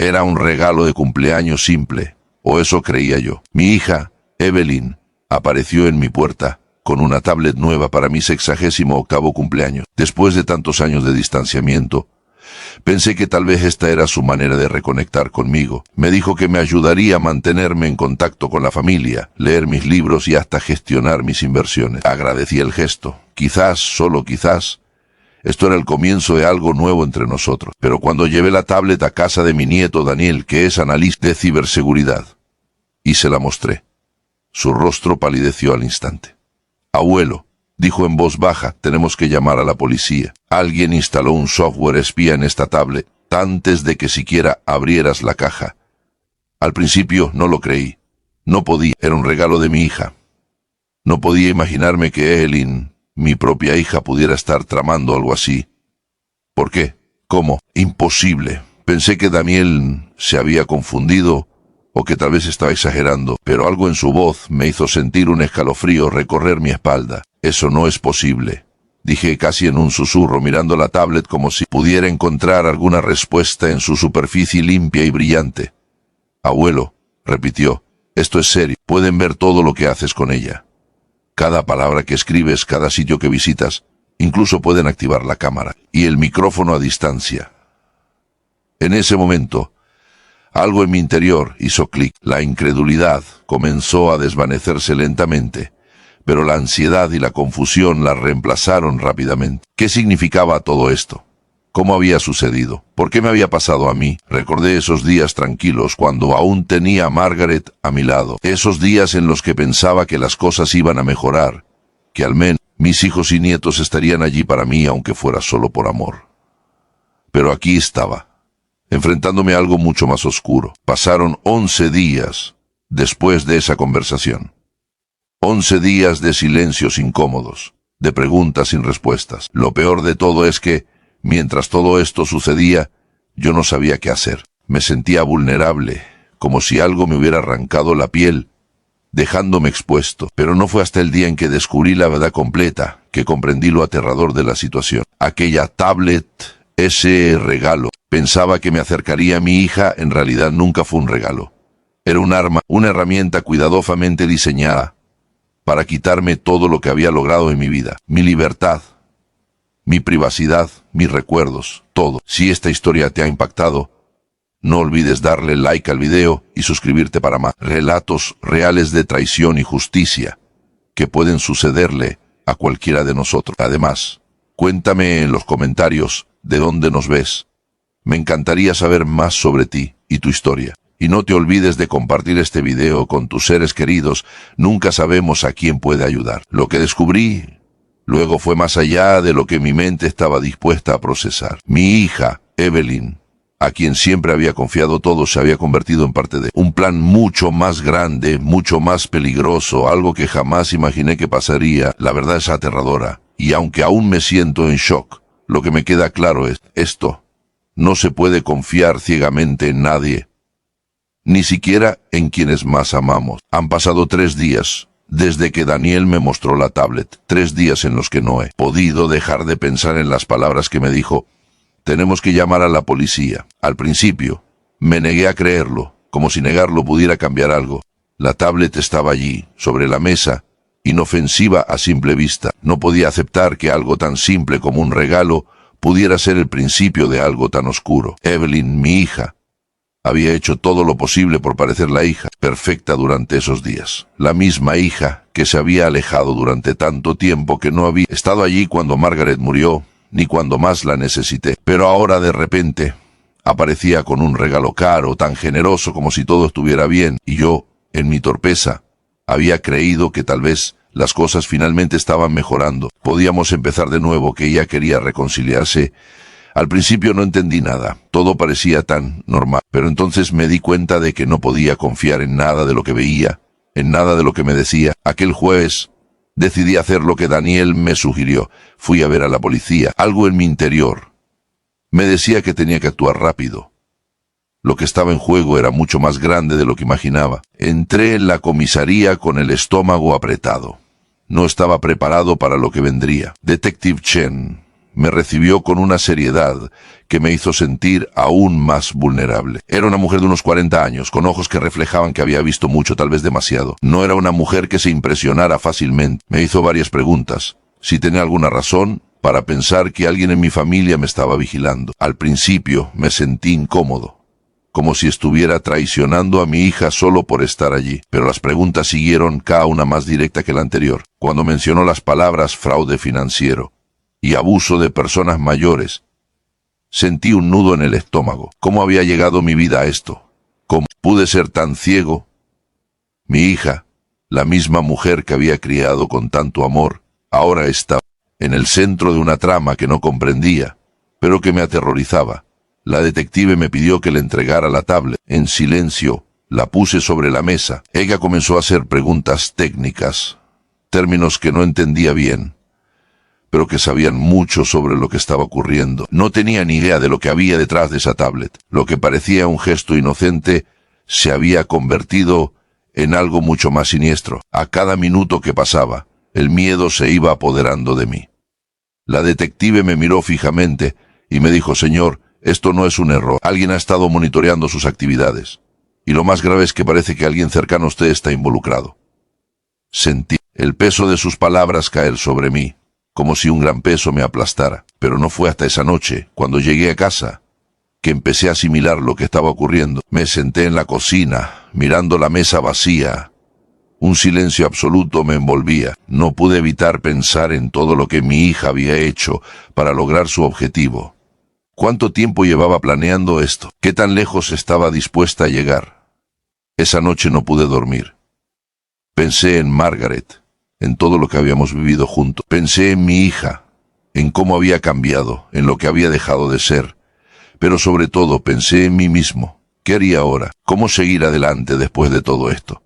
Era un regalo de cumpleaños simple, o eso creía yo. Mi hija, Evelyn, apareció en mi puerta con una tablet nueva para mi 68º cumpleaños. Después de tantos años de distanciamiento, pensé que tal vez esta era su manera de reconectar conmigo. Me dijo que me ayudaría a mantenerme en contacto con la familia, leer mis libros y hasta gestionar mis inversiones. Agradecí el gesto. Quizás, solo quizás, esto era el comienzo de algo nuevo entre nosotros. Pero cuando llevé la tablet a casa de mi nieto Daniel, que es analista de ciberseguridad, y se la mostré, su rostro palideció al instante. «Abuelo», dijo en voz baja, «tenemos que llamar a la policía. Alguien instaló un software espía en esta tablet antes de que siquiera abrieras la caja». Al principio no lo creí. No podía. Era un regalo de mi hija. No podía imaginarme que Evelyn, mi propia hija, pudiera estar tramando algo así. ¿Por qué? ¿Cómo? Imposible. Pensé que Daniel se había confundido o que tal vez estaba exagerando, pero algo en su voz me hizo sentir un escalofrío recorrer mi espalda. «Eso no es posible», dije casi en un susurro, mirando la tablet como si pudiera encontrar alguna respuesta en su superficie limpia y brillante. «Abuelo», repitió, «esto es serio. Pueden ver todo lo que haces con ella. Cada palabra que escribes, cada sitio que visitas, incluso pueden activar la cámara y el micrófono a distancia». En ese momento, algo en mi interior hizo clic. La incredulidad comenzó a desvanecerse lentamente, pero la ansiedad y la confusión la reemplazaron rápidamente. ¿Qué significaba todo esto? ¿Cómo había sucedido? ¿Por qué me había pasado a mí? Recordé esos días tranquilos cuando aún tenía a Margaret a mi lado. Esos días en los que pensaba que las cosas iban a mejorar, que al menos mis hijos y nietos estarían allí para mí aunque fuera solo por amor. Pero aquí estaba, enfrentándome a algo mucho más oscuro. Pasaron 11 días después de esa conversación. 11 días de silencios incómodos, de preguntas sin respuestas. Lo peor de todo es que, mientras todo esto sucedía, yo no sabía qué hacer. Me sentía vulnerable, como si algo me hubiera arrancado la piel, dejándome expuesto. Pero no fue hasta el día en que descubrí la verdad completa que comprendí lo aterrador de la situación. Aquella tablet, ese regalo. Pensaba que me acercaría a mi hija, en realidad nunca fue un regalo. Era un arma, una herramienta cuidadosamente diseñada para quitarme todo lo que había logrado en mi vida. Mi libertad, mi privacidad, mis recuerdos, todo. Si esta historia te ha impactado, no olvides darle like al video y suscribirte para más relatos reales de traición y justicia que pueden sucederle a cualquiera de nosotros. Además, cuéntame en los comentarios de dónde nos ves. Me encantaría saber más sobre ti y tu historia. Y no te olvides de compartir este video con tus seres queridos. Nunca sabemos a quién puede ayudar. Lo que descubrí luego fue más allá de lo que mi mente estaba dispuesta a procesar. Mi hija, Evelyn, a quien siempre había confiado todo, se había convertido en parte de un plan mucho más grande, mucho más peligroso, algo que jamás imaginé que pasaría. La verdad es aterradora. Y aunque aún me siento en shock, lo que me queda claro es esto. No se puede confiar ciegamente en nadie, ni siquiera en quienes más amamos. Han pasado 3 días desde que Daniel me mostró la tablet, 3 días en los que no he podido dejar de pensar en las palabras que me dijo. Tenemos que llamar a la policía. Al principio, me negué a creerlo, como si negarlo pudiera cambiar algo. La tablet estaba allí, sobre la mesa, inofensiva a simple vista. No podía aceptar que algo tan simple como un regalo pudiera ser el principio de algo tan oscuro. Evelyn, mi hija, había hecho todo lo posible por parecer la hija perfecta durante esos días. La misma hija que se había alejado durante tanto tiempo, que no había estado allí cuando Margaret murió, ni cuando más la necesité. Pero ahora de repente aparecía con un regalo caro, tan generoso, como si todo estuviera bien. Y yo, en mi torpeza, había creído que tal vez las cosas finalmente estaban mejorando. Podíamos empezar de nuevo, que ella quería reconciliarse. Al principio no entendí nada, todo parecía tan normal, pero entonces me di cuenta de que no podía confiar en nada de lo que veía, en nada de lo que me decía. Aquel jueves decidí hacer lo que Daniel me sugirió. Fui a ver a la policía. Algo en mi interior me decía que tenía que actuar rápido. Lo que estaba en juego era mucho más grande de lo que imaginaba. Entré en la comisaría con el estómago apretado. No estaba preparado para lo que vendría. Detective Chen, me recibió con una seriedad que me hizo sentir aún más vulnerable. Era una mujer de unos 40 años, con ojos que reflejaban que había visto mucho, tal vez demasiado. No era una mujer que se impresionara fácilmente. Me hizo varias preguntas. Si tenía alguna razón para pensar que alguien en mi familia me estaba vigilando. Al principio me sentí incómodo, como si estuviera traicionando a mi hija solo por estar allí. Pero las preguntas siguieron, cada una más directa que la anterior. Cuando mencionó las palabras fraude financiero y abuso de personas mayores, sentí un nudo en el estómago. ¿Cómo había llegado mi vida a esto? ¿Cómo pude ser tan ciego? Mi hija, la misma mujer que había criado con tanto amor, ahora estaba en el centro de una trama que no comprendía, pero que me aterrorizaba. La detective me pidió que le entregara la tablet. En silencio, la puse sobre la mesa. Ella comenzó a hacer preguntas técnicas, términos que no entendía bien, pero que sabían mucho sobre lo que estaba ocurriendo. No tenía ni idea de lo que había detrás de esa tablet. Lo que parecía un gesto inocente se había convertido en algo mucho más siniestro. A cada minuto que pasaba, el miedo se iba apoderando de mí. La detective me miró fijamente y me dijo: señor, esto no es un error. Alguien ha estado monitoreando sus actividades. Y lo más grave es que parece que alguien cercano a usted está involucrado. Sentí el peso de sus palabras caer sobre mí, como si un gran peso me aplastara. Pero no fue hasta esa noche, cuando llegué a casa, que empecé a asimilar lo que estaba ocurriendo. Me senté en la cocina, mirando la mesa vacía. Un silencio absoluto me envolvía. No pude evitar pensar en todo lo que mi hija había hecho para lograr su objetivo. ¿Cuánto tiempo llevaba planeando esto? ¿Qué tan lejos estaba dispuesta a llegar? Esa noche no pude dormir. Pensé en Margaret, en todo lo que habíamos vivido juntos. Pensé en mi hija, en cómo había cambiado, en lo que había dejado de ser. Pero sobre todo pensé en mí mismo. ¿Qué haría ahora? ¿Cómo seguir adelante después de todo esto?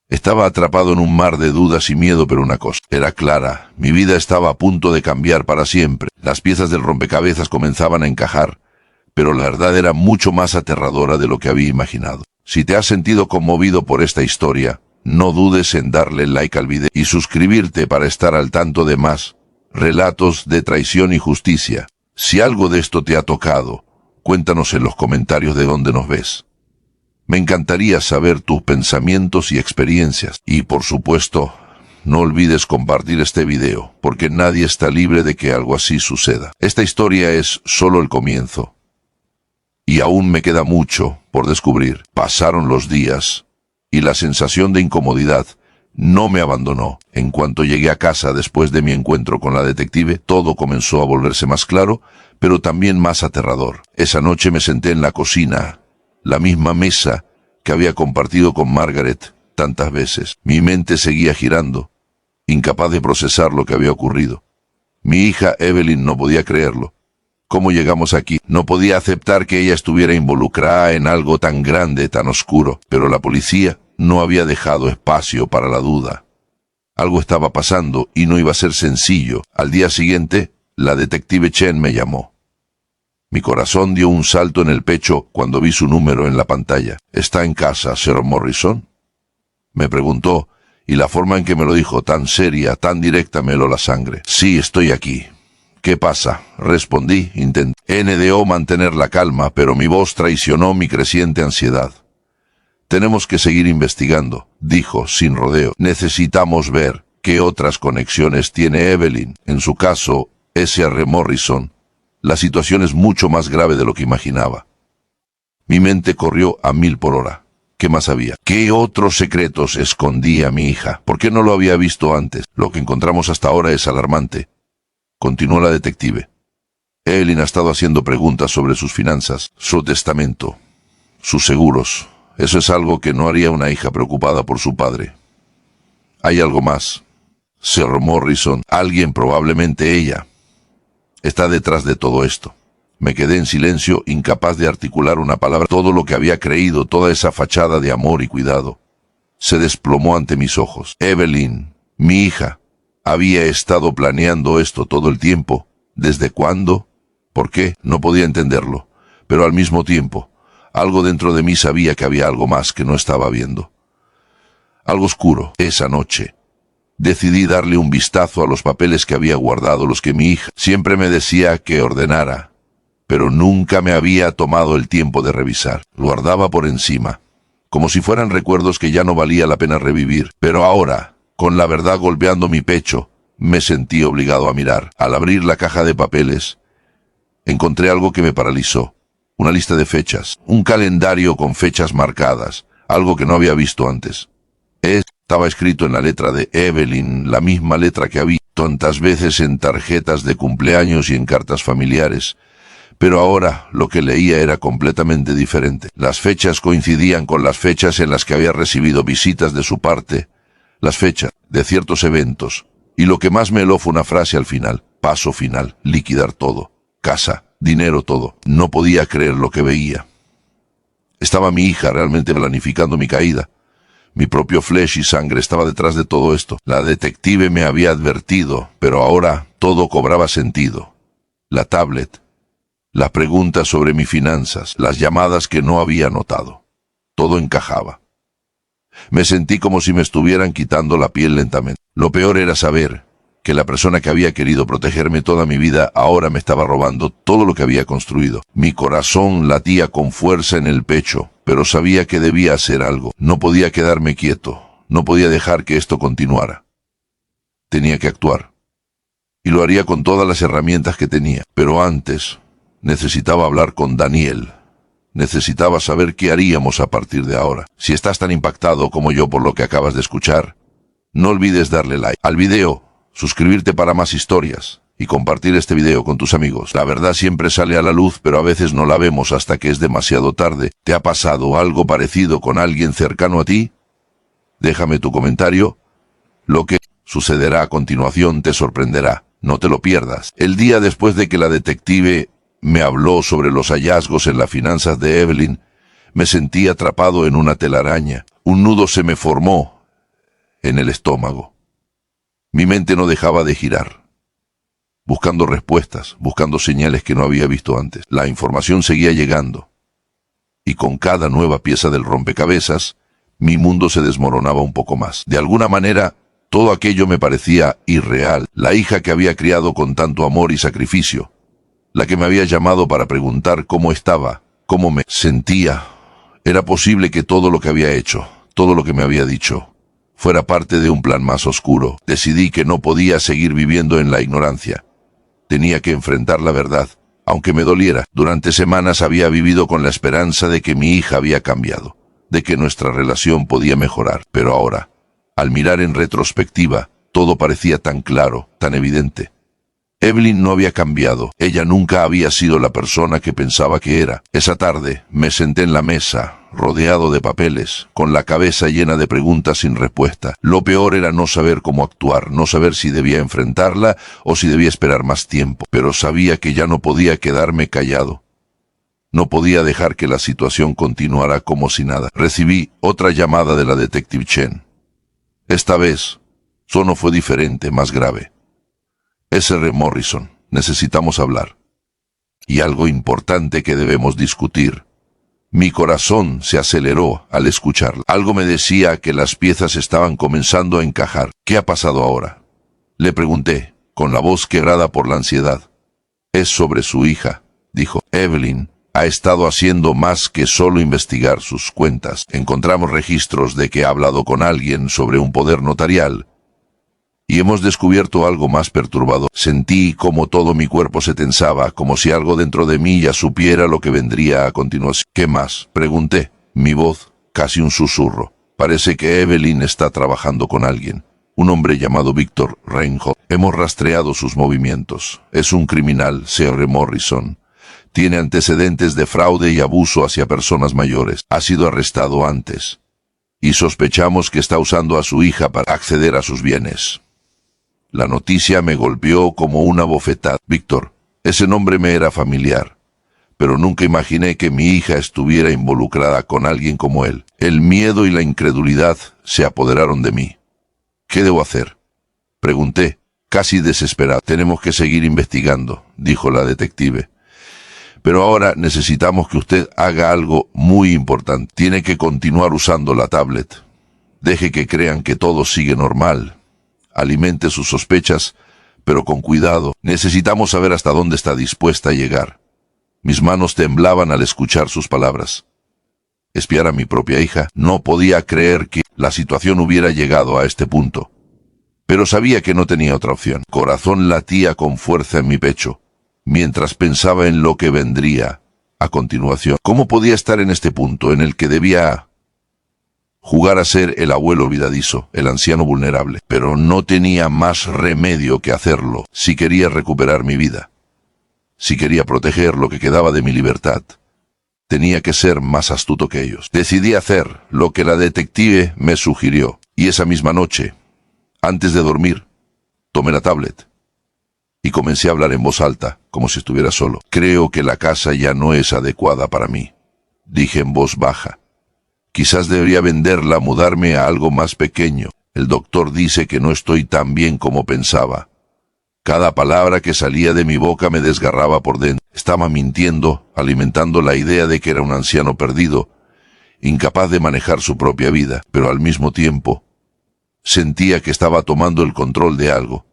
Estaba atrapado en un mar de dudas y miedo, pero una cosa era clara: mi vida estaba a punto de cambiar para siempre. Las piezas del rompecabezas comenzaban a encajar, pero la verdad era mucho más aterradora de lo que había imaginado. Si te has sentido conmovido por esta historia, no dudes en darle like al video y suscribirte para estar al tanto de más relatos de traición y justicia. Si algo de esto te ha tocado, cuéntanos en los comentarios de dónde nos ves. Me encantaría saber tus pensamientos y experiencias. Y por supuesto, no olvides compartir este video, porque nadie está libre de que algo así suceda. Esta historia es solo el comienzo. Y aún me queda mucho por descubrir. Pasaron los días, y la sensación de incomodidad no me abandonó. En cuanto llegué a casa después de mi encuentro con la detective, todo comenzó a volverse más claro, pero también más aterrador. Esa noche me senté en la cocina, la misma mesa que había compartido con Margaret tantas veces. Mi mente seguía girando, incapaz de procesar lo que había ocurrido. Mi hija Evelyn no podía creerlo. ¿Cómo llegamos aquí? No podía aceptar que ella estuviera involucrada en algo tan grande, tan oscuro. Pero la policía no había dejado espacio para la duda. Algo estaba pasando y no iba a ser sencillo. Al día siguiente, la detective Chen me llamó. Mi corazón dio un salto en el pecho cuando vi su número en la pantalla. ¿Está en casa, Sir Morrison?, me preguntó, y la forma en que me lo dijo, tan seria, tan directa, me heló la sangre. Sí, estoy aquí. ¿Qué pasa?, respondí. NDO mantener la calma, pero mi voz traicionó mi creciente ansiedad. Tenemos que seguir investigando, dijo, sin rodeo. Necesitamos ver qué otras conexiones tiene Evelyn. En su caso, Sr. Morrison, la situación es mucho más grave de lo que imaginaba. Mi mente corrió a 1000 por hora. ¿Qué más había? ¿Qué otros secretos escondía mi hija? ¿Por qué no lo había visto antes? Lo que encontramos hasta ahora es alarmante, continuó la detective. Evelyn ha estado haciendo preguntas sobre sus finanzas, su testamento, sus seguros. Eso es algo que no haría una hija preocupada por su padre. Hay algo más. Sr. Morrison, alguien, probablemente ella, está detrás de todo esto. Me quedé en silencio, incapaz de articular una palabra. Todo lo que había creído, toda esa fachada de amor y cuidado, se desplomó ante mis ojos. Evelyn, mi hija, había estado planeando esto todo el tiempo. ¿Desde cuándo? ¿Por qué? No podía entenderlo. Pero al mismo tiempo, algo dentro de mí sabía que había algo más que no estaba viendo. Algo oscuro. Esa noche, Decidí darle un vistazo a los papeles que había guardado, los que mi hija siempre me decía que ordenara, pero nunca me había tomado el tiempo de revisar. Lo guardaba por encima, como si fueran recuerdos que ya no valía la pena revivir. Pero ahora, con la verdad golpeando mi pecho, me sentí obligado a mirar. Al abrir la caja de papeles, encontré algo que me paralizó. Una lista de fechas, un calendario con fechas marcadas, algo que no había visto antes. Estaba escrito en la letra de Evelyn, la misma letra que había tantas veces en tarjetas de cumpleaños y en cartas familiares. Pero ahora lo que leía era completamente diferente. Las fechas coincidían con las fechas en las que había recibido visitas de su parte, las fechas de ciertos eventos. Y lo que más me heló fue una frase al final: paso final, liquidar todo, casa, dinero, todo. No podía creer lo que veía. Estaba mi hija realmente planificando mi caída. Mi propio flesh y sangre estaba detrás de todo esto. La detective me había advertido, pero ahora todo cobraba sentido. La tablet, las preguntas sobre mis finanzas, las llamadas que no había notado. Todo encajaba. Me sentí como si me estuvieran quitando la piel lentamente. Lo peor era saber que la persona que había querido protegerme toda mi vida ahora me estaba robando todo lo que había construido. Mi corazón latía con fuerza en el pecho, pero sabía que debía hacer algo. No podía quedarme quieto, no podía dejar que esto continuara. Tenía que actuar. Y lo haría con todas las herramientas que tenía. Pero antes, necesitaba hablar con Daniel. Necesitaba saber qué haríamos a partir de ahora. Si estás tan impactado como yo por lo que acabas de escuchar, no olvides darle like al video, suscribirte para más historias y compartir este video con tus amigos. La verdad siempre sale a la luz, pero a veces no la vemos hasta que es demasiado tarde. ¿Te ha pasado algo parecido con alguien cercano a ti? Déjame tu comentario. Lo que sucederá a continuación te sorprenderá. No te lo pierdas. El día después de que la detective me habló sobre los hallazgos en las finanzas de Evelyn, me sentí atrapado en una telaraña. Un nudo se me formó en el estómago. Mi mente no dejaba de girar, buscando respuestas, buscando señales que no había visto antes. La información seguía llegando, y con cada nueva pieza del rompecabezas, mi mundo se desmoronaba un poco más. De alguna manera, todo aquello me parecía irreal. La hija que había criado con tanto amor y sacrificio, la que me había llamado para preguntar cómo estaba, cómo me sentía. Era posible que todo lo que había hecho, todo lo que me había dicho, fuera parte de un plan más oscuro. Decidí que no podía seguir viviendo en la ignorancia. Tenía que enfrentar la verdad, aunque me doliera. Durante semanas había vivido con la esperanza de que mi hija había cambiado, de que nuestra relación podía mejorar. Pero ahora, al mirar en retrospectiva, todo parecía tan claro, tan evidente. Evelyn no había cambiado. Ella nunca había sido la persona que pensaba que era. Esa tarde me senté en la mesa, rodeado de papeles, con la cabeza llena de preguntas sin respuesta. Lo peor era no saber cómo actuar, no saber si debía enfrentarla o si debía esperar más tiempo. Pero sabía que ya no podía quedarme callado. No podía dejar que la situación continuara como si nada. Recibí otra llamada de la detective Chen. Esta vez, solo fue diferente, más grave. S.R. Morrison, necesitamos hablar. Y algo importante que debemos discutir. Mi corazón se aceleró al escucharla. Algo me decía que las piezas estaban comenzando a encajar. ¿Qué ha pasado ahora?, le pregunté, con la voz quebrada por la ansiedad. Es sobre su hija, dijo. Evelyn ha estado haciendo más que solo investigar sus cuentas. Encontramos registros de que ha hablado con alguien sobre un poder notarial. Y hemos descubierto algo más perturbador. Sentí como todo mi cuerpo se tensaba, como si algo dentro de mí ya supiera lo que vendría a continuación. ¿Qué más?, pregunté, mi voz casi un susurro. Parece que Evelyn está trabajando con alguien, un hombre llamado Víctor Reinhold. Hemos rastreado sus movimientos. Es un criminal, S.R. Morrison. Tiene antecedentes de fraude y abuso hacia personas mayores. Ha sido arrestado antes. Y sospechamos que está usando a su hija para acceder a sus bienes. La noticia me golpeó como una bofetada. Víctor, ese nombre me era familiar, pero nunca imaginé que mi hija estuviera involucrada con alguien como él. El miedo y la incredulidad se apoderaron de mí. ¿Qué debo hacer?, pregunté, casi desesperado. Tenemos que seguir investigando, dijo la detective. Pero ahora necesitamos que usted haga algo muy importante. Tiene que continuar usando la tablet. Deje que crean que todo sigue normal. alimente sus sospechas, pero con cuidado. Necesitamos saber hasta dónde está dispuesta a llegar. Mis manos temblaban al escuchar sus palabras. Espiar a mi propia hija, no podía creer que la situación hubiera llegado a este punto. Pero sabía que no tenía otra opción. Corazón latía con fuerza en mi pecho, mientras pensaba en lo que vendría a continuación. ¿Cómo podía estar en este punto en el que debía jugar a ser el abuelo olvidadizo, el anciano vulnerable? Pero no tenía más remedio que hacerlo si quería recuperar mi vida. Si quería proteger lo que quedaba de mi libertad, tenía que ser más astuto que ellos. Decidí hacer lo que la detective me sugirió, y esa misma noche, antes de dormir, tomé la tablet y comencé a hablar en voz alta, como si estuviera solo. Creo que la casa ya no es adecuada para mí, dije en voz baja. Quizás debería venderla, mudarme a algo más pequeño. El doctor dice que no estoy tan bien como pensaba. Cada palabra que salía de mi boca me desgarraba por dentro. Estaba mintiendo, alimentando la idea de que era un anciano perdido, incapaz de manejar su propia vida, pero al mismo tiempo sentía que estaba tomando el control de algo,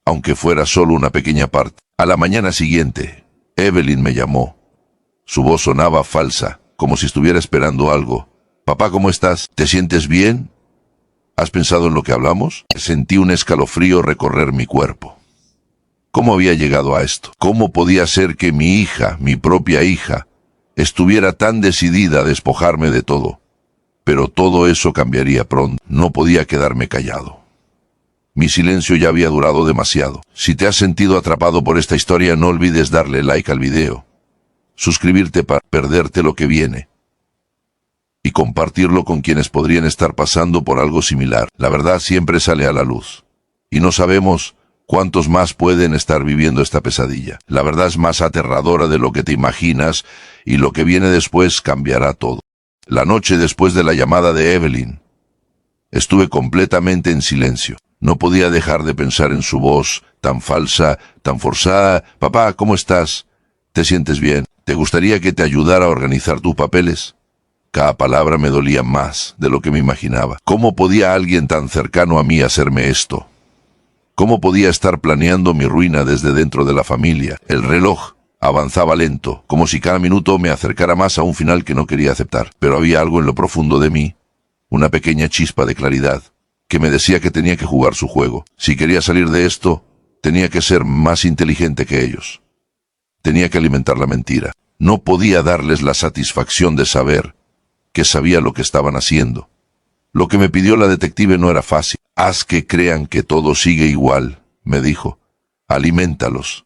aunque fuera solo una pequeña parte. A la mañana siguiente, Evelyn me llamó. Su voz sonaba falsa, como si estuviera esperando algo. «Papá, ¿cómo estás? ¿Te sientes bien? ¿Has pensado en lo que hablamos?» Sentí un escalofrío recorrer mi cuerpo. ¿Cómo había llegado a esto? ¿Cómo podía ser que mi hija, mi propia hija, estuviera tan decidida a despojarme de todo? Pero todo eso cambiaría pronto. No podía quedarme callado. Mi silencio ya había durado demasiado. Si te has sentido atrapado por esta historia, no olvides darle like al video, suscribirte para perderte lo que viene, y compartirlo con quienes podrían estar pasando por algo similar. La verdad siempre sale a la luz, y no sabemos cuántos más pueden estar viviendo esta pesadilla. La verdad es más aterradora de lo que te imaginas, y lo que viene después cambiará todo. La noche después de la llamada de Evelyn, estuve completamente en silencio. No podía dejar de pensar en su voz, tan falsa, tan forzada. «Papá, ¿cómo estás? ¿Te sientes bien? ¿Te gustaría que te ayudara a organizar tus papeles?» Cada palabra me dolía más de lo que me imaginaba. ¿Cómo podía alguien tan cercano a mí hacerme esto? ¿Cómo podía estar planeando mi ruina desde dentro de la familia? El reloj avanzaba lento, como si cada minuto me acercara más a un final que no quería aceptar. Pero había algo en lo profundo de mí, una pequeña chispa de claridad, que me decía que tenía que jugar su juego. Si quería salir de esto, tenía que ser más inteligente que ellos. Tenía que alimentar la mentira. No podía darles la satisfacción de saber que sabía lo que estaban haciendo. Lo que me pidió la detective no era fácil. «Haz que crean que todo sigue igual», me dijo. «Aliméntalos.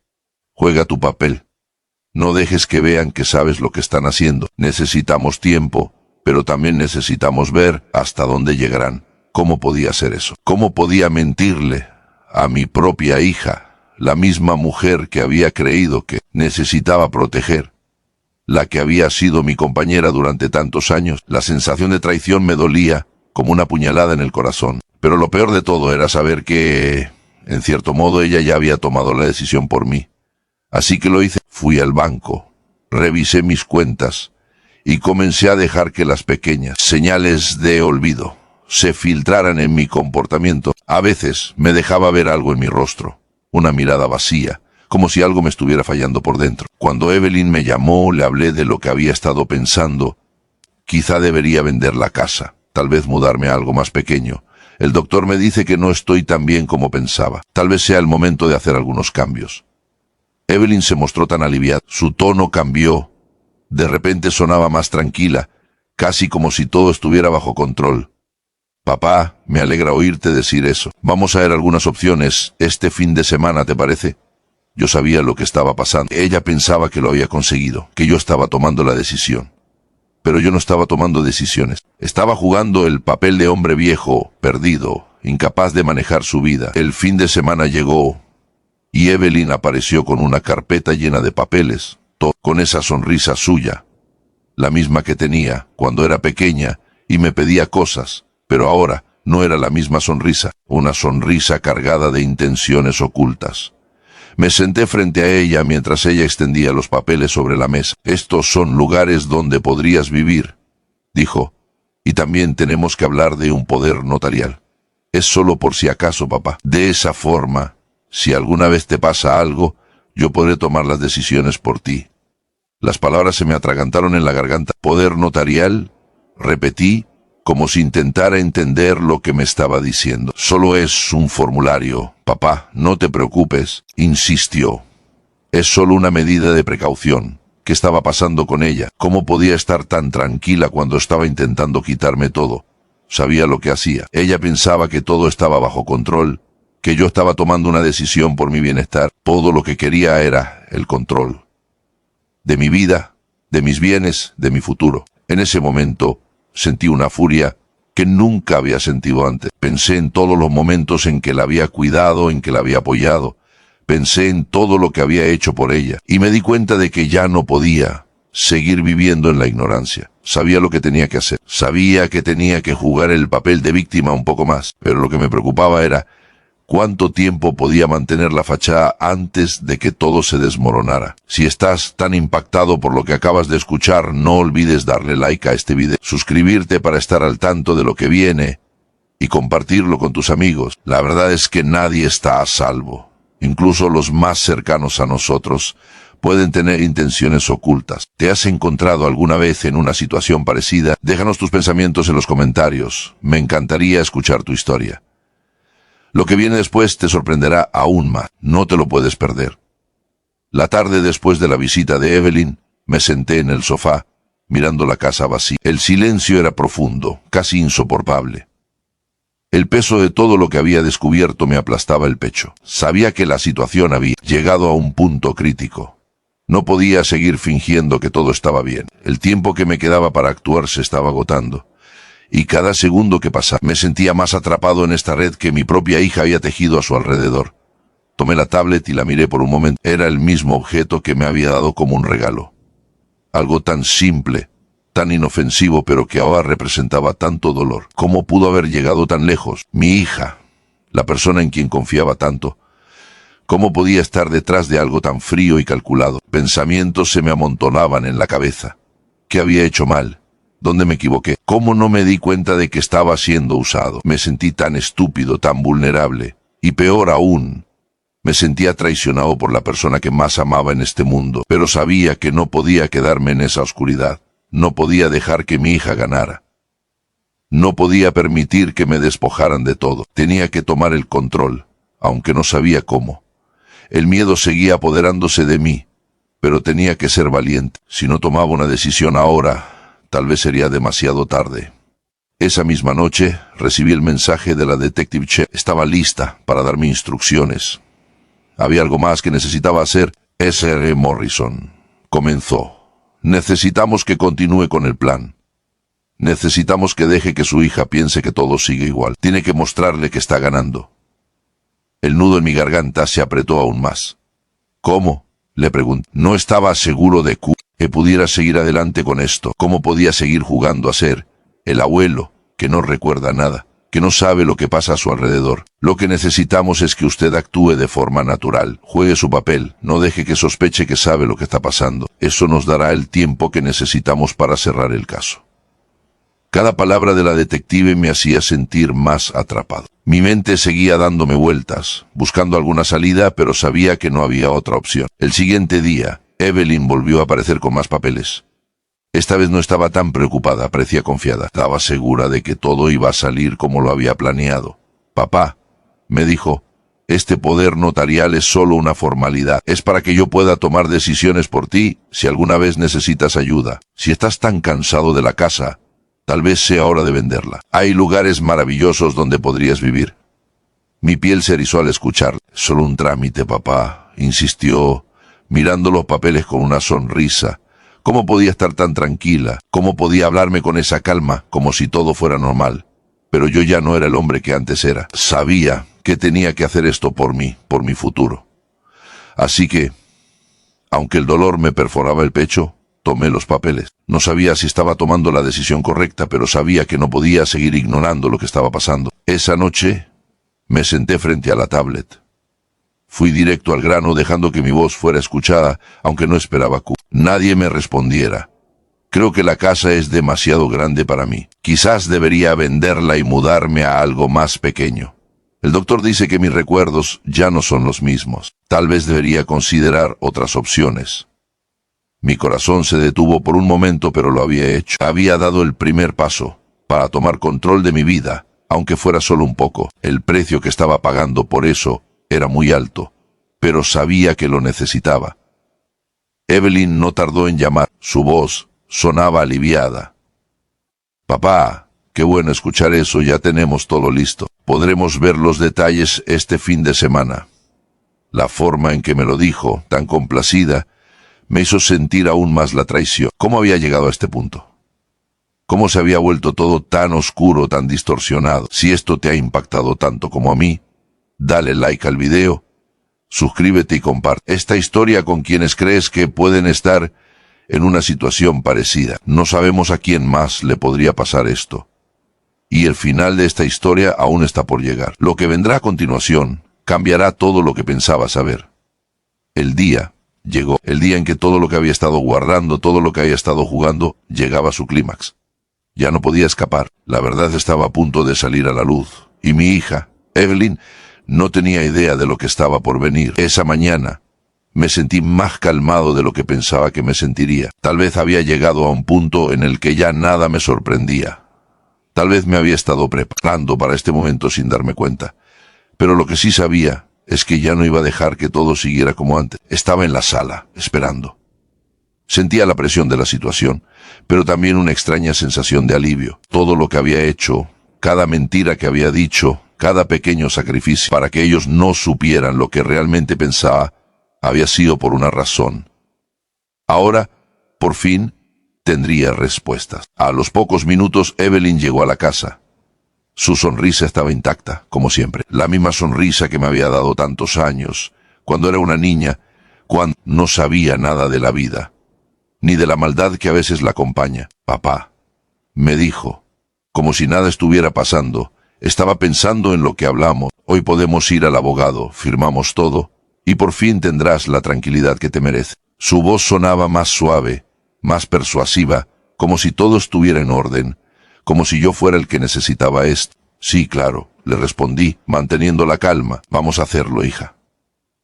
Juega tu papel. No dejes que vean que sabes lo que están haciendo. Necesitamos tiempo, pero también necesitamos ver hasta dónde llegarán». ¿Cómo podía hacer eso? ¿Cómo podía mentirle a mi propia hija, la misma mujer que había creído que necesitaba proteger, la que había sido mi compañera durante tantos años? La sensación de traición me dolía como una puñalada en el corazón. Pero lo peor de todo era saber que, en cierto modo, ella ya había tomado la decisión por mí. Así que lo hice. Fui al banco, revisé mis cuentas y comencé a dejar que las pequeñas señales de olvido se filtraran en mi comportamiento. A veces me dejaba ver algo en mi rostro, una mirada vacía, como si algo me estuviera fallando por dentro. Cuando Evelyn me llamó, le hablé de lo que había estado pensando. Quizá debería vender la casa, tal vez mudarme a algo más pequeño. El doctor me dice que no estoy tan bien como pensaba. Tal vez sea el momento de hacer algunos cambios. Evelyn se mostró tan aliviada. Su tono cambió. De repente sonaba más tranquila, casi como si todo estuviera bajo control. «Papá, me alegra oírte decir eso. Vamos a ver algunas opciones este fin de semana, ¿te parece?» Yo sabía lo que estaba pasando. Ella pensaba que lo había conseguido, que yo estaba tomando la decisión. Pero yo no estaba tomando decisiones. Estaba jugando el papel de hombre viejo, perdido, incapaz de manejar su vida. El fin de semana llegó y Evelyn apareció con una carpeta llena de papeles, con esa sonrisa suya, la misma que tenía cuando era pequeña y me pedía cosas, pero ahora no era la misma sonrisa, una sonrisa cargada de intenciones ocultas. Me senté frente a ella mientras ella extendía los papeles sobre la mesa. «Estos son lugares donde podrías vivir», dijo, «y también tenemos que hablar de un poder notarial. Es solo por si acaso, papá. De esa forma, si alguna vez te pasa algo, yo podré tomar las decisiones por ti. Las palabras se me atragantaron en la garganta. Poder notarial, repetí, como si intentara entender lo que me estaba diciendo. Solo es un formulario. Papá, no te preocupes, insistió. Es solo una medida de precaución. ¿Qué estaba pasando con ella? ¿Cómo podía estar tan tranquila cuando estaba intentando quitarme todo? Sabía lo que hacía. Ella pensaba que todo estaba bajo control, que yo estaba tomando una decisión por mi bienestar. Todo lo que quería era el control. De mi vida, de mis bienes, de mi futuro. En ese momento sentí una furia que nunca había sentido antes. Pensé en todos los momentos en que la había cuidado, en que la había apoyado. Pensé en todo lo que había hecho por ella y me di cuenta de que ya no podía seguir viviendo en la ignorancia. Sabía lo que tenía que hacer. Sabía que tenía que jugar el papel de víctima un poco más, pero lo que me preocupaba era cuánto tiempo podía mantener la fachada antes de que todo se desmoronara. Si estás tan impactado por lo que acabas de escuchar, no olvides darle like a este video, suscribirte para estar al tanto de lo que viene y compartirlo con tus amigos. La verdad es que nadie está a salvo. Incluso los más cercanos a nosotros pueden tener intenciones ocultas. ¿Te has encontrado alguna vez en una situación parecida? Déjanos tus pensamientos en los comentarios. Me encantaría escuchar tu historia. Lo que viene después te sorprenderá aún más. No te lo puedes perder. La tarde después de la visita de Evelyn, me senté en el sofá, mirando la casa vacía. El silencio era profundo, casi insoportable. El peso de todo lo que había descubierto me aplastaba el pecho. Sabía que la situación había llegado a un punto crítico. No podía seguir fingiendo que todo estaba bien. El tiempo que me quedaba para actuar se estaba agotando. Y cada segundo que pasaba me sentía más atrapado en esta red que mi propia hija había tejido a su alrededor. Tomé la tablet y la miré por un momento. Era el mismo objeto que me había dado como un regalo. Algo tan simple, tan inofensivo, pero que ahora representaba tanto dolor. ¿Cómo pudo haber llegado tan lejos? Mi hija, la persona en quien confiaba tanto. ¿Cómo podía estar detrás de algo tan frío y calculado? Pensamientos se me amontonaban en la cabeza. ¿Qué había hecho mal? ¿Dónde me equivoqué? ¿Cómo no me di cuenta de que estaba siendo usado? Me sentí tan estúpido, tan vulnerable. Y peor aún, me sentía traicionado por la persona que más amaba en este mundo. Pero sabía que no podía quedarme en esa oscuridad. No podía dejar que mi hija ganara. No podía permitir que me despojaran de todo. Tenía que tomar el control, aunque no sabía cómo. El miedo seguía apoderándose de mí, pero tenía que ser valiente. Si no tomaba una decisión ahora, tal vez sería demasiado tarde. Esa misma noche recibí el mensaje de la Detective Che. Estaba lista para darme instrucciones. Había algo más que necesitaba hacer. S.R. Morrison comenzó. Necesitamos que continúe con el plan. Necesitamos que deje que su hija piense que todo sigue igual. Tiene que mostrarle que está ganando. El nudo en mi garganta se apretó aún más. ¿Cómo?, le pregunté. No estaba seguro de que pudiera seguir adelante con esto. ¿Cómo podía seguir jugando a ser el abuelo que no recuerda nada, que no sabe lo que pasa a su alrededor? Lo que necesitamos es que usted actúe de forma natural, juegue su papel, no deje que sospeche que sabe lo que está pasando. Eso nos dará el tiempo que necesitamos para cerrar el caso. Cada palabra de la detective me hacía sentir más atrapado. Mi mente seguía dándome vueltas, buscando alguna salida, pero sabía que no había otra opción. El siguiente día, Evelyn volvió a aparecer con más papeles. Esta vez no estaba tan preocupada, parecía confiada. Estaba segura de que todo iba a salir como lo había planeado. Papá, me dijo, este poder notarial es solo una formalidad. Es para que yo pueda tomar decisiones por ti si alguna vez necesitas ayuda. Si estás tan cansado de la casa, tal vez sea hora de venderla. Hay lugares maravillosos donde podrías vivir. Mi piel se erizó al escuchar. Solo un trámite, papá, insistió, mirando los papeles con una sonrisa. ¿Cómo podía estar tan tranquila? ¿Cómo podía hablarme con esa calma, como si todo fuera normal? Pero yo ya no era el hombre que antes era. Sabía que tenía que hacer esto por mí, por mi futuro. Así que, aunque el dolor me perforaba el pecho, tomé los papeles. No sabía si estaba tomando la decisión correcta, pero sabía que no podía seguir ignorando lo que estaba pasando. Esa noche, me senté frente a la tablet. Fui directo al grano, dejando que mi voz fuera escuchada, aunque no esperaba que nadie me respondiera. Creo que la casa es demasiado grande para mí. Quizás debería venderla y mudarme a algo más pequeño. El doctor dice que mis recuerdos ya no son los mismos. Tal vez debería considerar otras opciones. Mi corazón se detuvo por un momento, pero lo había hecho. Había dado el primer paso para tomar control de mi vida, aunque fuera solo un poco. El precio que estaba pagando por eso era muy alto, pero sabía que lo necesitaba. Evelyn no tardó en llamar. Su voz sonaba aliviada. Papá, qué bueno escuchar eso, ya tenemos todo listo. Podremos ver los detalles este fin de semana. La forma en que me lo dijo, tan complacida, me hizo sentir aún más la traición. ¿Cómo había llegado a este punto? ¿Cómo se había vuelto todo tan oscuro, tan distorsionado? Si esto te ha impactado tanto como a mí, dale like al video, suscríbete y comparte esta historia con quienes crees que pueden estar en una situación parecida. No sabemos a quién más le podría pasar esto. Y el final de esta historia aún está por llegar. Lo que vendrá a continuación cambiará todo lo que pensaba saber. El día llegó. El día en que todo lo que había estado guardando, todo lo que había estado jugando, llegaba a su clímax. Ya no podía escapar. La verdad estaba a punto de salir a la luz. Y mi hija, Evelyn, no tenía idea de lo que estaba por venir. Esa mañana me sentí más calmado de lo que pensaba que me sentiría. Tal vez había llegado a un punto en el que ya nada me sorprendía. Tal vez me había estado preparando para este momento sin darme cuenta. Pero lo que sí sabía es que ya no iba a dejar que todo siguiera como antes. Estaba en la sala, esperando. Sentía la presión de la situación, pero también una extraña sensación de alivio. Todo lo que había hecho, cada mentira que había dicho, cada pequeño sacrificio para que ellos no supieran lo que realmente pensaba, había sido por una razón. Ahora, por fin, tendría respuestas. A los pocos minutos, Evelyn llegó a la casa. Su sonrisa estaba intacta, como siempre. La misma sonrisa que me había dado tantos años, cuando era una niña, cuando no sabía nada de la vida, ni de la maldad que a veces la acompaña. Papá, me dijo, como si nada estuviera pasando, estaba pensando en lo que hablamos. Hoy podemos ir al abogado, firmamos todo, y por fin tendrás la tranquilidad que te mereces. Su voz sonaba más suave, más persuasiva, como si todo estuviera en orden, como si yo fuera el que necesitaba esto. Sí, claro, le respondí, manteniendo la calma. Vamos a hacerlo, hija.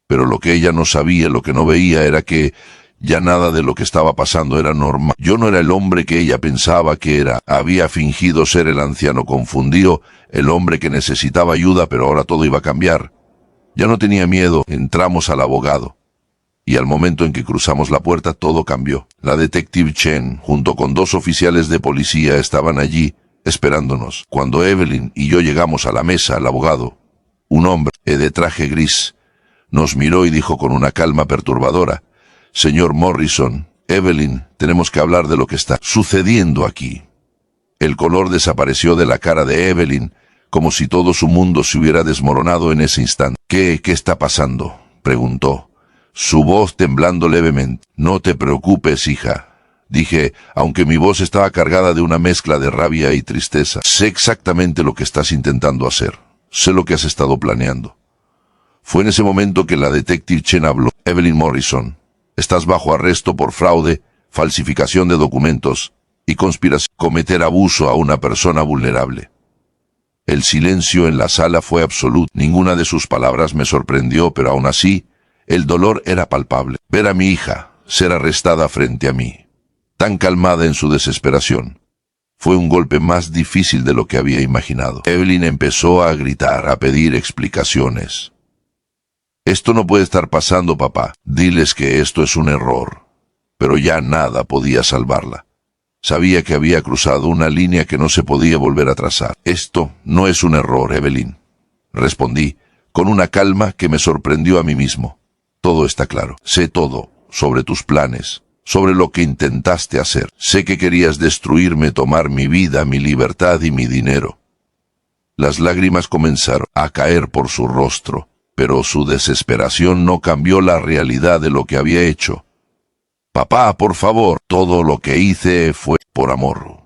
Pero lo que ella no sabía, lo que no veía, era que ya nada de lo que estaba pasando era normal. Yo no era el hombre que ella pensaba que era. Había fingido ser el anciano confundido, el hombre que necesitaba ayuda, pero ahora todo iba a cambiar. Ya no tenía miedo. Entramos al abogado. Y al momento en que cruzamos la puerta, todo cambió. La detective Chen, junto con 2 oficiales de policía, estaban allí, esperándonos. Cuando Evelyn y yo llegamos a la mesa, el abogado, un hombre de traje gris, nos miró y dijo con una calma perturbadora: «Señor Morrison, Evelyn, tenemos que hablar de lo que está sucediendo aquí». El color desapareció de la cara de Evelyn, como si todo su mundo se hubiera desmoronado en ese instante. ¿Qué está pasando?», preguntó, su voz temblando levemente. «No te preocupes, hija», dije, aunque mi voz estaba cargada de una mezcla de rabia y tristeza. «Sé exactamente lo que estás intentando hacer. Sé lo que has estado planeando». Fue en ese momento que la detective Chen habló. «Evelyn Morrison, estás bajo arresto por fraude, falsificación de documentos y conspiración. Cometer abuso a una persona vulnerable». El silencio en la sala fue absoluto. Ninguna de sus palabras me sorprendió, pero aún así, el dolor era palpable. Ver a mi hija ser arrestada frente a mí, tan calmada en su desesperación, fue un golpe más difícil de lo que había imaginado. Evelyn empezó a gritar, a pedir explicaciones. «Esto no puede estar pasando, papá. Diles que esto es un error». Pero ya nada podía salvarla. Sabía que había cruzado una línea que no se podía volver a trazar. «Esto no es un error, Evelyn», respondí, con una calma que me sorprendió a mí mismo. «Todo está claro. Sé todo sobre tus planes, sobre lo que intentaste hacer. Sé que querías destruirme, tomar mi vida, mi libertad y mi dinero». Las lágrimas comenzaron a caer por su rostro, pero su desesperación no cambió la realidad de lo que había hecho. «Papá, por favor, todo lo que hice fue por amor.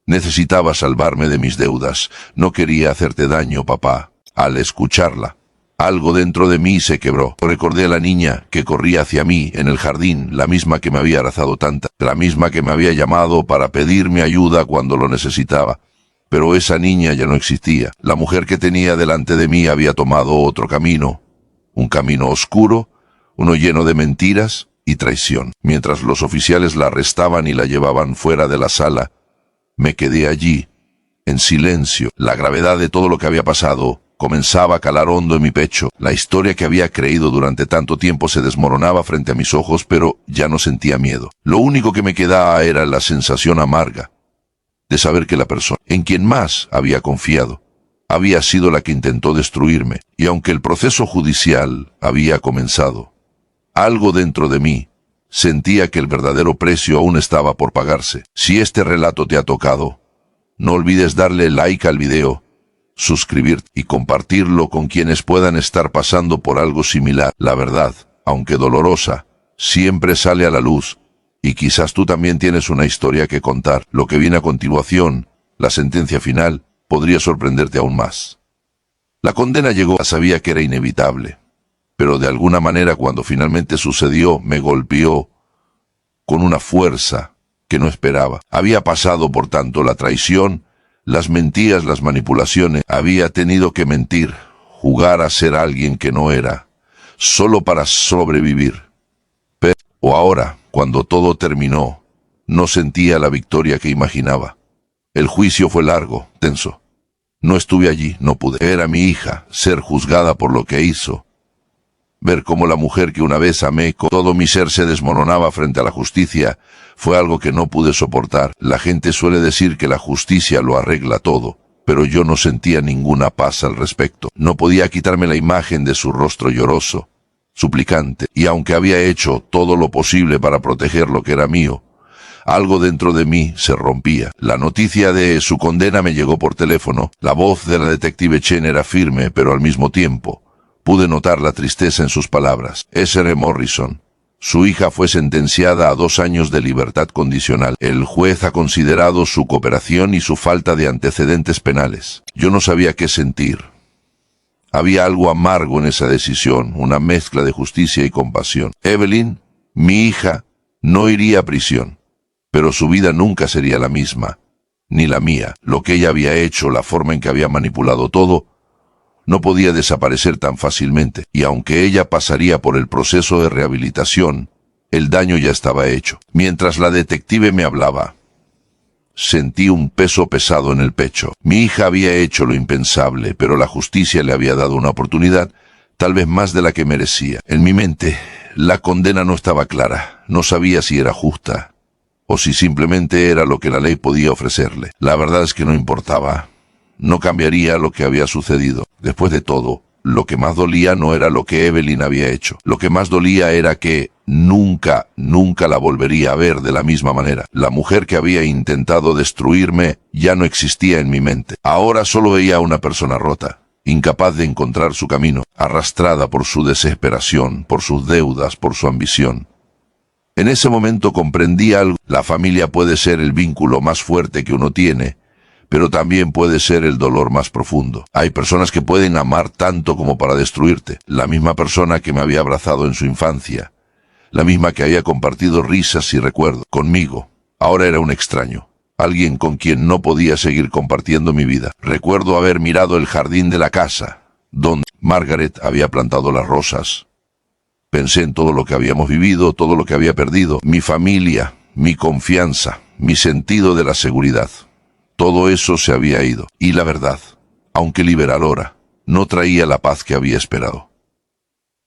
Necesitaba salvarme de mis deudas. No quería hacerte daño, papá». Al escucharla, Algo dentro de mí se quebró. Recordé a la niña que corría hacia mí en el jardín, la misma que me había abrazado tanta, la misma que me había llamado para pedirme ayuda cuando lo necesitaba. Pero esa niña ya no existía. La mujer que tenía delante de mí había tomado otro camino. Un camino oscuro, uno lleno de mentiras y traición. Mientras los oficiales la arrestaban y la llevaban fuera de la sala, me quedé allí, en silencio. La gravedad de todo lo que había pasado comenzaba a calar hondo en mi pecho. La historia que había creído durante tanto tiempo se desmoronaba frente a mis ojos, pero ya no sentía miedo. Lo único que me quedaba era la sensación amarga de saber que la persona en quien más había confiado había sido la que intentó destruirme. Y aunque el proceso judicial había comenzado, algo dentro de mí sentía que el verdadero precio aún estaba por pagarse. Si este relato te ha tocado, no olvides darle like al video, suscribirte y compartirlo con quienes puedan estar pasando por algo similar. La verdad, aunque dolorosa, siempre sale a la luz, y quizás tú también tienes una historia que contar. Lo que viene a continuación, la sentencia final, podría sorprenderte aún más. La condena llegó, sabía que era inevitable, pero de alguna manera cuando finalmente sucedió, me golpeó con una fuerza que no esperaba. Había pasado por tanto la traición, las mentiras, las manipulaciones. Había tenido que mentir, jugar a ser alguien que no era, solo para sobrevivir. Pero ahora, cuando todo terminó, no sentía la victoria que imaginaba. El juicio fue largo, tenso. No estuve allí, no pude ver a mi hija ser juzgada por lo que hizo. Ver cómo la mujer que una vez amé con todo mi ser se desmoronaba frente a la justicia fue algo que no pude soportar. La gente suele decir que la justicia lo arregla todo, pero yo no sentía ninguna paz al respecto. No podía quitarme la imagen de su rostro lloroso, suplicante, y aunque había hecho todo lo posible para proteger lo que era mío, algo dentro de mí se rompía. La noticia de su condena me llegó por teléfono. La voz de la detective Chen era firme, pero al mismo tiempo pude notar la tristeza en sus palabras. S.R. Morrison. Su hija fue sentenciada a 2 años de libertad condicional. El juez ha considerado su cooperación y su falta de antecedentes penales. Yo no sabía qué sentir. Había algo amargo en esa decisión, una mezcla de justicia y compasión. Evelyn, mi hija, no iría a prisión, pero su vida nunca sería la misma, ni la mía. Lo que ella había hecho, la forma en que había manipulado todo, no podía desaparecer tan fácilmente, y aunque ella pasaría por el proceso de rehabilitación, el daño ya estaba hecho. Mientras la detective me hablaba, sentí un peso pesado en el pecho. Mi hija había hecho lo impensable, pero la justicia le había dado una oportunidad, tal vez más de la que merecía. En mi mente, la condena no estaba clara. No sabía si era justa, o si simplemente era lo que la ley podía ofrecerle. La verdad es que no importaba. No cambiaría lo que había sucedido. Después de todo, lo que más dolía no era lo que Evelyn había hecho. Lo que más dolía era que nunca la volvería a ver de la misma manera. La mujer que había intentado destruirme ya no existía en mi mente. Ahora solo veía a una persona rota, incapaz de encontrar su camino, arrastrada por su desesperación, por sus deudas, por su ambición. En ese momento comprendí algo. La familia puede ser el vínculo más fuerte que uno tiene, pero también puede ser el dolor más profundo. Hay personas que pueden amar tanto como para destruirte. La misma persona que me había abrazado en su infancia, la misma que había compartido risas y recuerdos conmigo, ahora era un extraño, alguien con quien no podía seguir compartiendo mi vida. Recuerdo haber mirado el jardín de la casa, donde Margaret había plantado las rosas. Pensé en todo lo que habíamos vivido, todo lo que había perdido, mi familia, mi confianza, mi sentido de la seguridad. Todo eso se había ido, y la verdad, aunque liberadora, no traía la paz que había esperado.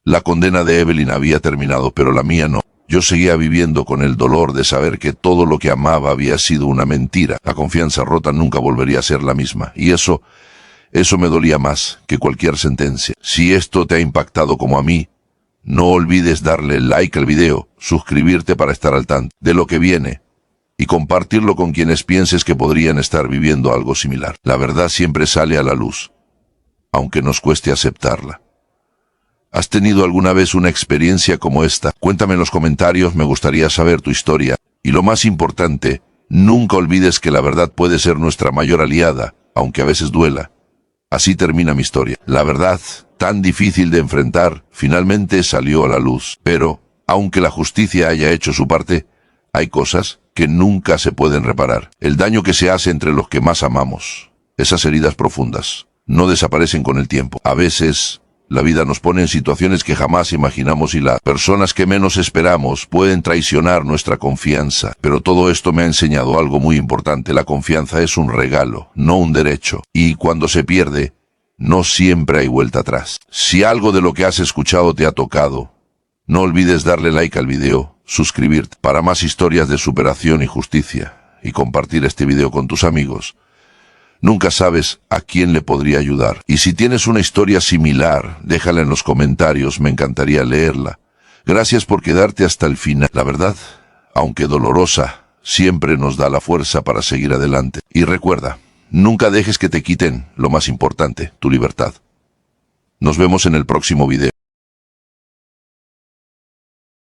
La condena de Evelyn había terminado, pero la mía no. Yo seguía viviendo con el dolor de saber que todo lo que amaba había sido una mentira. La confianza rota nunca volvería a ser la misma, y eso me dolía más que cualquier sentencia. Si esto te ha impactado como a mí, no olvides darle like al video, suscribirte para estar al tanto de lo que viene, y compartirlo con quienes pienses que podrían estar viviendo algo similar. La verdad siempre sale a la luz, aunque nos cueste aceptarla. ¿Has tenido alguna vez una experiencia como esta? Cuéntame en los comentarios, me gustaría saber tu historia. Y lo más importante, nunca olvides que la verdad puede ser nuestra mayor aliada, aunque a veces duela. Así termina mi historia. La verdad tan difícil de enfrentar, finalmente salió a la luz. Pero, aunque la justicia haya hecho su parte, hay cosas que nunca se pueden reparar. El daño que se hace entre los que más amamos, esas heridas profundas, no desaparecen con el tiempo. A veces, la vida nos pone en situaciones que jamás imaginamos y las personas que menos esperamos pueden traicionar nuestra confianza. Pero todo esto me ha enseñado algo muy importante. La confianza es un regalo, no un derecho. Y cuando se pierde, no siempre hay vuelta atrás. Si algo de lo que has escuchado te ha tocado, no olvides darle like al video, suscribirte para más historias de superación y justicia, y compartir este video con tus amigos. Nunca sabes a quién le podría ayudar. Y si tienes una historia similar, déjala en los comentarios, me encantaría leerla. Gracias por quedarte hasta el final. La verdad, aunque dolorosa, siempre nos da la fuerza para seguir adelante. Y recuerda, nunca dejes que te quiten lo más importante, tu libertad. Nos vemos en el próximo video.